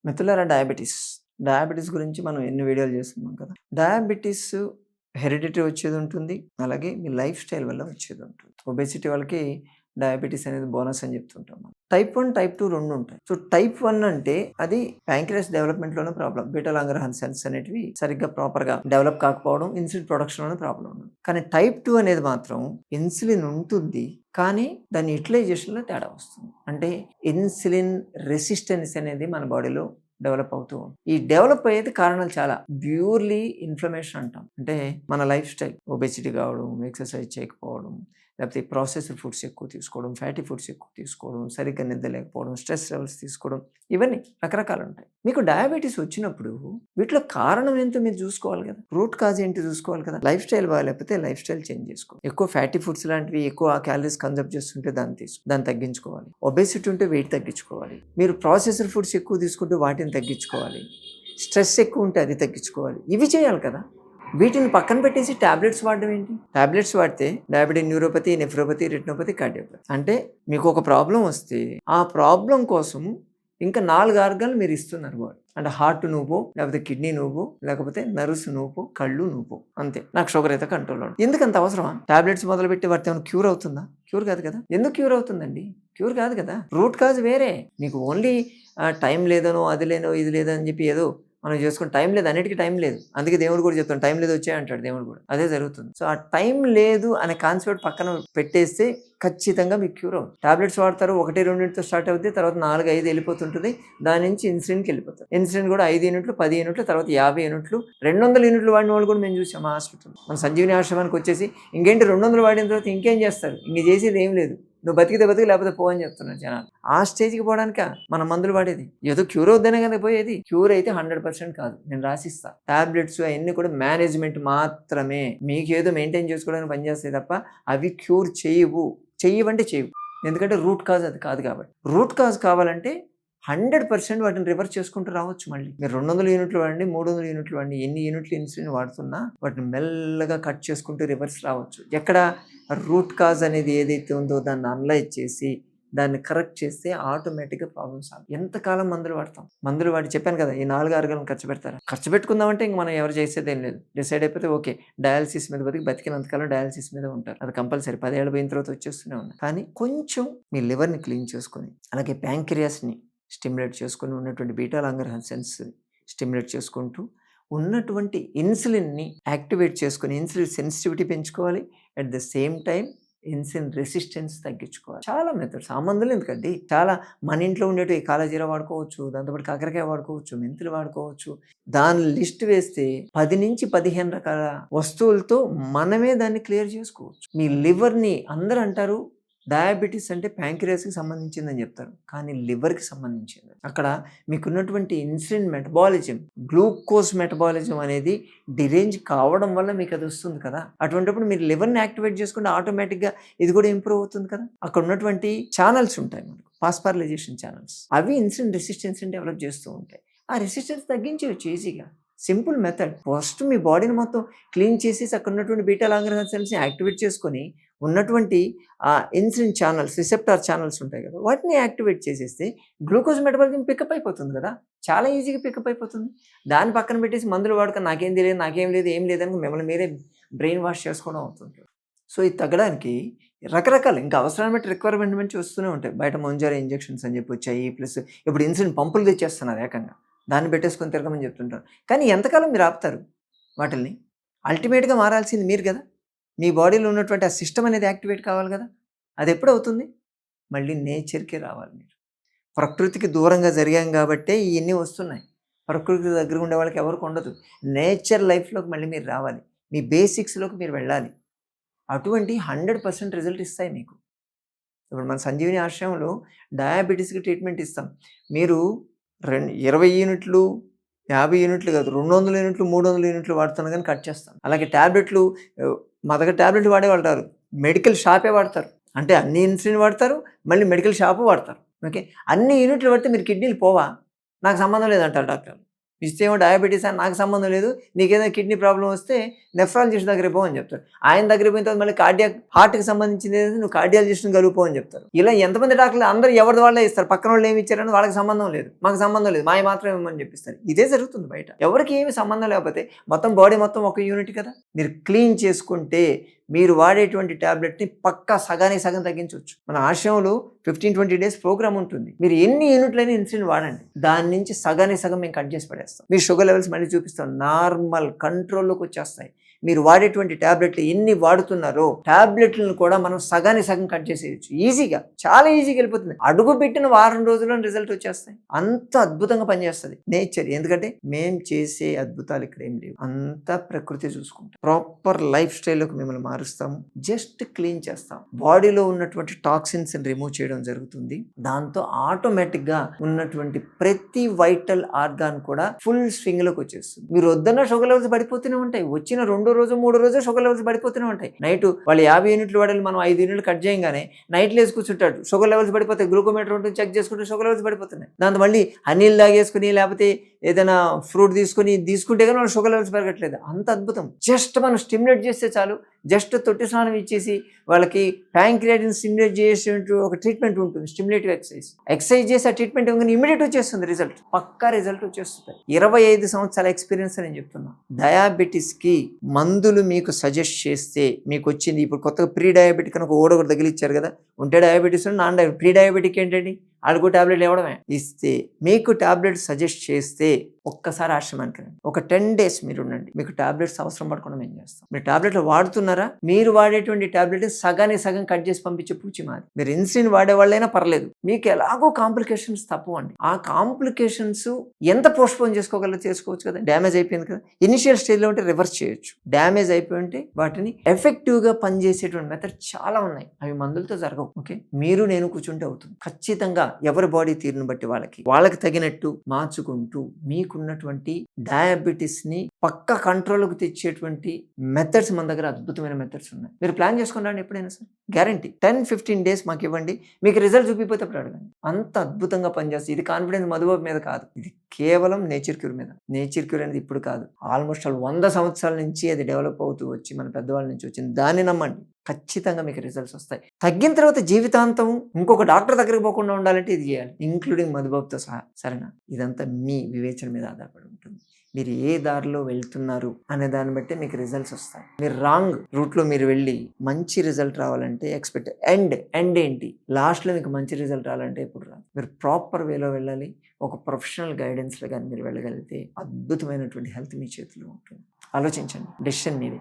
మిత్రులారా డయాబెటీస్ గురించి మనం ఎన్ని వీడియోలు చేస్తున్నాం కదా. డయాబెటీస్ హెరిడిటరీ వచ్చేది ఉంటుంది. అలాగే మీ లైఫ్ స్టైల్ వల్ల వచ్చేది ఉంటుంది. ఒబేసిటీ వాళ్ళకి డయాబెటీస్ అనేది బోనస్ అని చెప్తుంటాం మనం. టైప్ 1, టైప్ 2 రెండు ఉంటాయి. సో టైప్ 1 అంటే అది ప్యాంక్రియాస్ డెవలప్మెంట్లోనే ప్రాబ్లం. బీటా లాంగర్హాన్ సెల్స్ అనేటివి సరిగ్గా ప్రాపర్గా డెవలప్ కాకపోవడం, ఇన్సులిన్ ప్రొడక్షన్లోనే ప్రాబ్లం ఉంది. కానీ టైప్ 2 అనేది మాత్రం ఇన్సులిన్ ఉంటుంది, కానీ దాని యూటిలైజేషన్లో తేడా వస్తుంది. అంటే ఇన్సులిన్ రెసిస్టెన్స్ అనేది మన బాడీలో డెవలప్ అవుతూ ఉంది. ఈ డెవలప్ అయ్యేది కారణాలు చాలా. ప్యూర్లీ ఇన్ఫ్లమేషన్ అంటాం. అంటే మన లైఫ్ స్టైల్, ఒబేసిటీ కావడం, ఎక్సర్సైజ్ చేయకపోవడం, లేకపోతే ప్రాసెస్డ్ ఫుడ్స్ ఎక్కువ తీసుకోవడం, ఫ్యాటీ ఫుడ్స్ ఎక్కువ తీసుకోవడం, సరిగ్గా నిద్ర లేకపోవడం, స్ట్రెస్ లెవెల్స్ తీసుకోవడం, ఇవన్నీ రకరకాలు ఉంటాయి. మీకు డయాబెటీస్ వచ్చినప్పుడు వీటిలో కారణం ఏంటో మీరు చూసుకోవాలి కదా. రూట్ కాజ్ ఏంటి చూసుకోవాలి కదా. లైఫ్ స్టైల్ బాగాలేకపోతే లైఫ్ స్టైల్ చేంజ్ చేసుకోవాలి. ఎక్కువ ఫ్యాటీ ఫుడ్స్ లాంటివి ఎక్కువ క్యాలరీస్ కన్సర్వ్ చేస్తుంటే దాన్ని తగ్గించుకోవాలి. ఒబేసిటీ ఉంటే వెయిట్ తగ్గించుకోవాలి. మీరు ప్రాసెస్డ్ ఫుడ్స్ ఎక్కువ తీసుకుంటే వాటిని తగ్గించుకోవాలి. స్ట్రెస్ ఎక్కువ ఉంటే అది తగ్గించుకోవాలి. ఇవి చేయాలి కదా. వీటిని పక్కన పెట్టేసి టాబ్లెట్స్ వాడడం ఏంటి? టాబ్లెట్స్ వాడితే diabetic neuropathy, nephropathy, retinopathy, cardiopathy. అంటే మీకు ఒక ప్రాబ్లం వస్తే ఆ ప్రాబ్లం కోసం ఇంకా 4 ఆర్గాన్లు మీరు ఇస్తున్నారు బాడీ. అంటే హార్ట్ నువ్వు, లేకపోతే కిడ్నీ నువ్వు, లేకపోతే నర్వ్స్ నువ్వు, కళ్ళు నువ్వు, అంతే. నాకు షుగర్ అయితే కంట్రోల్లో. ఎందుకు అంత అవసరమా? టాబ్లెట్స్ మొదలుపెట్టి వాటి ఏమైనా క్యూర్ అవుతుందా? క్యూర్ కాదు కదా. ఎందుకు క్యూర్ అవుతుందండి? క్యూర్ కాదు కదా. రూట్ కాజ్ వేరే. మీకు ఓన్లీ టైం లేదనో, అది లేనో, ఇది లేదని చెప్పి ఏదో మనం చేసుకుని టైం లేదు, అన్నిటికీ టైం లేదు. అందుకే దేవుడు కూడా చెప్తాను, టైం లేదు వచ్చాయి అంటాడు దేవుడు కూడా. అదే జరుగుతుంది. సో ఆ టైం లేదు అనే కాన్సెప్ట్ పక్కన పెట్టేస్తే ఖచ్చితంగా మీకు క్యూర్ అవుతుంది. టాబ్లెట్స్ వాడతారు, 1, 2 యూనిట్తో స్టార్ట్ అవుతుంది, తర్వాత 4, 5 వెళ్ళిపోతుంటుంది. దాని నుంచి ఇన్సులిన్కి వెళ్ళిపోతుంది. ఇన్సులిన్ కూడా 5 యూనిట్లు, 10 యూనిట్లు, తర్వాత 50 యూనిట్లు, 200 యూనిట్లు వాడిన వాళ్ళు కూడా మేము చూసాం మా హాస్పిటల్. మన సంజీవిని ఆశ్రమానికి వచ్చేసి ఇంకేంటి 200 వాడిన తర్వాత ఇంకేం చేస్తారు? ఇంక చేసేది ఏం లేదు. నువ్వు బతికితే బతికి, లేకపోతే పో అని చెప్తున్నారు జనాలు. ఆ స్టేజ్కి పోవడానిక మన మందులు వాడేది. ఏదో క్యూర్ అవుద్దనే కదా పోయేది. క్యూర్ అయితే 100% కాదు, నేను రాసిస్తా. టాబ్లెట్స్ అవన్నీ కూడా మేనేజ్మెంట్ మాత్రమే. మీకు ఏదో మెయింటైన్ చేసుకోవడానికి పనిచేస్తాయి తప్ప అవి క్యూర్ చెయ్యవంటే చేయవు. ఎందుకంటే రూట్ కాజ్ అది కాదు కాబట్టి. రూట్ కాజ్ కావాలంటే 100% వాటిని రివర్స్ చేసుకుంటూ రావచ్చు. మళ్ళీ మీరు 200 యూనిట్లు వాడండి, 300 యూనిట్లు వాడండి, ఎన్ని యూనిట్లు ఇన్సులిన్ వాడుతున్నా వాటిని మెల్లగా కట్ చేసుకుంటూ రివర్స్ రావచ్చు. ఎక్కడ రూట్ కాజ్ అనేది ఏదైతే ఉందో దాన్ని అనలైజ్ చేసి దాన్ని కరెక్ట్ చేస్తే ఆటోమేటిక్గా ప్రాబ్లమ్ సాల్వ్. ఎంతకాలం మందులు వాడతాం? మందులు వాడి చెప్పాను కదా, ఈ 4 ఆర్గాలను ఖర్చు పెడతారా? ఖర్చు పెట్టుకుందామంటే ఇంక మనం ఎవరు చేసేది ఏం లేదు. డిసైడ్ అయిపోతే ఓకే, డయాలసిస్ మీద బతికినంతకాలం డయాలసిస్ మీద ఉంటారు. అది కంపల్సరీ. 10 ఏళ్ళు పోయిన తర్వాత వచ్చేస్తూనే ఉన్నాయి. కానీ కొంచెం మీ లివర్ని క్లీన్ చేసుకొని, అలాగే ప్యాంక్రియాస్ని స్టిమ్యులేట్ చేసుకొని, ఉన్నటువంటి బీటా లాంగర్హాన్ సెల్స్ స్టిమ్యులేట్ చేసుకుంటూ, ఉన్నటువంటి ఇన్సులిన్ని యాక్టివేట్ చేసుకొని ఇన్సులిన్ సెన్సిటివిటీ పెంచుకోవాలి. At the same time insulin resistance తగ్గించుకోవాలి. చాలా మెథడ్స్. ఆ మందులు ఎందుకండి, చాలా మన ఇంట్లో ఉండేటివి కాలజీరా వాడుకోవచ్చు, దాంతోపాటు కాకరకాయ వాడుకోవచ్చు, మెంతులు వాడుకోవచ్చు. దాని లిస్ట్ వేస్తే 10 నుంచి 15 రకాల వస్తువులతో మనమే దాన్ని క్లియర్ చేసుకోవచ్చు. మీ లివర్ని అందరూ అంటారు డయాబెటీస్ అంటే ప్యాంక్రియాస్కి సంబంధించిందని చెప్తారు, కానీ లివర్కి సంబంధించింది. అక్కడ మీకున్నటువంటి ఇన్సులిన్ మెటబాలిజం, గ్లూకోజ్ మెటబాలిజం అనేది డిరేంజ్ కావడం వల్ల మీకు అది వస్తుంది కదా. అటువంటిప్పుడు మీరు లివర్ని యాక్టివేట్ చేసుకుంటే ఆటోమేటిక్గా ఇది కూడా ఇంప్రూవ్ అవుతుంది కదా. అక్కడ ఉన్నటువంటి ఛానల్స్ ఉంటాయి మనకు, ఫాస్ఫారిలేషన్ ఛానల్స్, అవి ఇన్సులిన్ రెసిస్టెన్స్ని డెవలప్ చేస్తూ ఉంటాయి. ఆ రెసిస్టెన్స్ తగ్గించవచ్చు ఈజీగా. Simple method. ఫస్ట్ మీ బాడీని మొత్తం క్లీన్ చేసేసి అక్కడ ఉన్నటువంటి బీటా లాంగర్హాన్ సెల్స్ని యాక్టివేట్ చేసుకొని ఉన్నటువంటి ఇన్సులిన్ ఛానల్స్, రిసెప్టార్ ఛానల్స్ ఉంటాయి కదా, వాటిని యాక్టివేట్ చేసేస్తే గ్లూకోజ్ మెటబాలిజం పికప్ అయిపోతుంది కదా. చాలా ఈజీగా పికప్ అయిపోతుంది. దాన్ని పక్కన పెట్టేసి మందులు వాడుకొని నాకేం తెలియదు, నాకేం లేదు, ఏం లేదని మిమ్మల్ని మీరే బ్రెయిన్ వాష్ చేసుకోవడం అవుతుంది. సో ఇది తగ్గడానికి రకరకాలు ఇంకా అవసరాన్ని బట్టి రిక్వైర్మెంట్ నుంచి వస్తూనే ఉంటాయి. బయట మొంజారా ఇంజెక్షన్స్ అని చెప్పి వచ్చాయి. ప్లస్ ఇప్పుడు ఇన్సులిన్ పంపులు తెచ్చేస్తున్నారు ఏకంగా, దాన్ని పెట్టేసుకొని తిరగమని చెప్తుంటారు. కానీ ఎంతకాలం మీరు ఆపుతారు వాటిల్ని? అల్టిమేట్గా మారాల్సింది మీరు కదా. మీ బాడీలో ఉన్నటువంటి ఆ సిస్టమ్ అనేది యాక్టివేట్ కావాలి కదా. అది ఎప్పుడు అవుతుంది? మళ్ళీ నేచర్కే రావాలి మీరు. ప్రకృతికి దూరంగా జరిగాం కాబట్టే ఇవన్నీ వస్తున్నాయి. ప్రకృతి దగ్గర ఉండే వాళ్ళకి ఎవరికి ఉండదు. నేచర్ లైఫ్లోకి మళ్ళీ మీరు రావాలి. మీ బేసిక్స్లోకి మీరు వెళ్ళాలి. అటువంటి 100% రిజల్ట్ ఇస్తాయి మీకు. ఇప్పుడు మన సంజీవిని ఆశ్రమంలో డయాబెటీస్కి ట్రీట్మెంట్ ఇస్తాం. మీరు 20 యూనిట్లు, 50 యూనిట్లు కాదు, 200 యూనిట్లు, 300 యూనిట్లు వాడుతున్నా కానీ కట్ చేస్తాం. అలాగే ట్యాబ్లెట్లు, మా దగ్గర ట్యాబ్లెట్లు వాడేవాళ్ళు మెడికల్ షాపే వాడతారు. అంటే అన్ని ఇన్సులిన్ వాడతారు, మళ్ళీ మెడికల్ షాపు వాడతారు. ఓకే, అన్ని యూనిట్లు పడితే మీరు కిడ్నీలు పోవా? నాకు సంబంధం లేదంటారు డాక్టర్. ఇస్తేమో డయాబెటీస్ అని నాకు సంబంధం లేదు, నీకేదైనా కిడ్నీ ప్రాబ్లం వస్తే నెఫ్రాలజిస్ట్ దగ్గర పో అని చెప్తారు. ఆయన దగ్గర పోయిన తర్వాత మళ్ళీ హార్ట్కి సంబంధించింది ఏదైతే నువ్వు కార్డియాలజిస్ట్ని కలుపుకో అని చెప్తారు. ఇలా ఎంతమంది డాక్టర్లు అందరూ ఎవరి వాళ్ళే ఇస్తారు, పక్కన వాళ్ళు ఏమి ఇచ్చారని వాళ్ళకి సంబంధం లేదు, మాకు సంబంధం లేదు, మాయ మాత్రం ఇవ్వమని చెప్పిస్తారు. ఇదే జరుగుతుంది బయట. ఎవరికి ఏమి సంబంధం లేకపోతే మొత్తం బాడీ మొత్తం ఒక యూనిట్ కదా. మీరు క్లీన్ చేసుకుంటే మీరు వాడేటువంటి ట్యాబ్లెట్ని పక్కా సగానికి సగం తగ్గించవచ్చు. మన ఆశ్రమంలో 15-20 డేస్ ప్రోగ్రామ్ ఉంటుంది. మీరు ఎన్ని యూనిట్లైనా ఇన్సులిన్ వాడండి, దాని నుంచి సగానికి సగం మేము కట్ చేసి పడేస్తాం. మీ షుగర్ లెవెల్స్ మళ్ళీ చూపిస్తాం, నార్మల్ కంట్రోల్లోకి వచ్చేస్తాయి. మీరు వాడేటువంటి ట్యాబ్లెట్లు ఎన్ని వాడుతున్నారో ట్యాబ్లెట్లను కూడా మనం సగానికి సగం కట్ చేసేయచ్చు ఈజీగా, చాలా ఈజీగా వెళ్ళిపోతుంది. అడుగు పెట్టిన వారం రోజుల్లో రిజల్ట్ వచ్చేస్తాయి. అంత అద్భుతంగా పనిచేస్తుంది నేచర్. ఎందుకంటే మేం చేసే అద్భుతాలు ఇక్కడ ఏం లేవు, అంతా ప్రకృతి చూసుకుంటాం. ప్రాపర్ లైఫ్ స్టైల్లోకి మిమ్మల్ని మారుస్తాము, జస్ట్ క్లీన్ చేస్తాం. బాడీలో ఉన్నటువంటి టాక్సిన్స్ రిమూవ్ చేయడం జరుగుతుంది. దాంతో ఆటోమేటిక్గా ఉన్నటువంటి ప్రతి వైటల్ ఆర్గాన్ కూడా ఫుల్ స్వింగ్ లోకి వచ్చేస్తుంది. మీరు వద్దన్న షుగర్ లెవెల్స్ పడిపోతూనే ఉంటాయి. వచ్చిన 2 రోజు 3 రోజు షుగర్ లెవెల్స్ పడిపోతూనే ఉంటాయి. నైట్ వాళ్ళు 50 యూనిట్లు వాడాలి, మనం 5 యూనిట్లు కట్ చేయగానే నైట్ లేసి కూర్చుంటాడు, షుగర్ లెవెల్స్ పడిపోతాయి. గ్లూకోమీటర్ ఉంటుంది, చెక్ చేసుకుంటే షుగర్ లెవెల్స్ పడిపోతున్నాయి. దాంతో మళ్ళీ హనీలు తాగేసుకుని లేకపోతే ఏదైనా ఫ్రూట్ తీసుకుంటే కానీ వాళ్ళ షుగర్ లెవెల్స్ పెరగట్లేదు. అంత అద్భుతం. జస్ట్ మనం స్టిమ్యులేట్ చేస్తే చాలు. జస్ట్ తొట్టి స్నానం ఇచ్చేసి వాళ్ళకి ప్యాంక్రియాటిన్ స్టిమ్యులేట్ చేసే ఒక ట్రీట్మెంట్ ఉంటుంది, స్టిమ్యులేటివ్ ఎక్సర్సైజ్ చేసి ఆ ట్రీట్మెంట్ ఇవ్వగానే ఇమీడియట్ వచ్చేస్తుంది రిజల్ట్, పక్కా రిజల్ట్ వచ్చేస్తుంది. 25 సంవత్సరాల ఎక్స్పీరియన్స్ నేను చెప్తున్నా. డయాబెటీస్కి మందులు మీకు సజెస్ట్ చేస్తే మీకు వచ్చింది. ఇప్పుడు కొత్తగా ప్రీ డయాబెటిక్ అని ఒకటి తగిలిచ్చారు కదా, ఉంటే diabetes non diabetic. Pre diabetic ఏంటండి, ఆడుకో టాబ్లెట్లు ఇవ్వడమే. ఇస్తే మీకు టాబ్లెట్ సజెస్ట్ చేస్తే ఒక్కసారి ఆశ్రమానికి రండి, ఒక 10 days మీరు ఉండండి, మీకు టాబ్లెట్స్ అవసరం పడకుండా మేము చేస్తాం. మీరు టాబ్లెట్లు వాడుతున్నారా, మీరు వాడేటువంటి టాబ్లెట్ సగానికి సగం కట్ చేసి పంపించే పూచి మాది. మీరు ఇన్సులిన్ వాడే వాళ్ళైనా పర్లేదు, మీకు ఎలాగో కాంప్లికేషన్స్ తప్పవండి. ఆ కాంప్లికేషన్స్ ఎంత పోస్ట్పోన్ చేసుకోవచ్చు కదా. డ్యామేజ్ అయిపోయింది కదా, ఇనిషియల్ స్టేజ్లో ఉంటే రివర్స్ చేయొచ్చు. డ్యామేజ్ అయిపోయి ఉంటే వాటిని ఎఫెక్టివ్గా పనిచేసేటువంటి మెథడ్ చాలా ఉన్నాయి, అవి మందులతో జరగవు. ఓకే, మీరు నేను కూర్చుంటే అవుతుంది. ఖచ్చితంగా ఎవరి బాడీ తీరును బట్టి వాళ్ళకి తగినట్టు మార్చుకుంటూ మీకున్నటువంటి డయాబెటీస్ ని పక్క కంట్రోల్కి తెచ్చేటువంటి మెథడ్స్ మన దగ్గర అద్భుతమైన మెథడ్స్ ఉన్నాయి. మీరు ప్లాన్ చేసుకున్నాండి ఎప్పుడైనా సార్, గ్యారంటీ 10-15 days మాకు ఇవ్వండి, మీకు రిజల్ట్ చూపిపోతే అప్పుడు అడగండి. అంత అద్భుతంగా పనిచేస్తుంది. ఇది కాన్ఫిడెన్స్ మధుబాబు మీద కాదు, ఇది కేవలం నేచర్ క్యూర్ మీద. నేచర్ క్యూర్ అనేది ఇప్పుడు కాదు, ఆల్మోస్ట్ 100 సంవత్సరాల నుంచి అది డెవలప్ అవుతూ వచ్చి మన పెద్దవాళ్ళ నుంచి వచ్చింది. దాన్ని నమ్మండి, ఖచ్చితంగా మీకు రిజల్ట్స్ వస్తాయి. తగ్గిన తర్వాత జీవితాంతం ఇంకొక డాక్టర్ దగ్గరికి పోకుండా ఉండాలంటే ఇది చేయాలి, ఇంక్లూడింగ్ మధుబాబుతో సహా. సరేనా? ఇదంతా మీ వివేచన మీద ఆధారపడి ఉంటుంది. మీరు ఏ దారిలో వెళ్తున్నారు అనే దాన్ని బట్టి మీకు రిజల్ట్స్ వస్తాయి. మీరు రాంగ్ రూట్లో మీరు వెళ్ళి మంచి రిజల్ట్ రావాలంటే ఎక్స్పెక్ట్ ఎండ్ ఏంటి, లాస్ట్లో మీకు మంచి రిజల్ట్ రావాలంటే ఎప్పుడు రాదు. మీరు ప్రాపర్ వేలో వెళ్ళాలి. ఒక ప్రొఫెషనల్ గైడెన్స్లో కానీ మీరు వెళ్ళగలిగితే అద్భుతమైనటువంటి హెల్త్ మీ చేతిలో ఉంటుంది. ఆలోచించండి, డెసిషన్ మీది.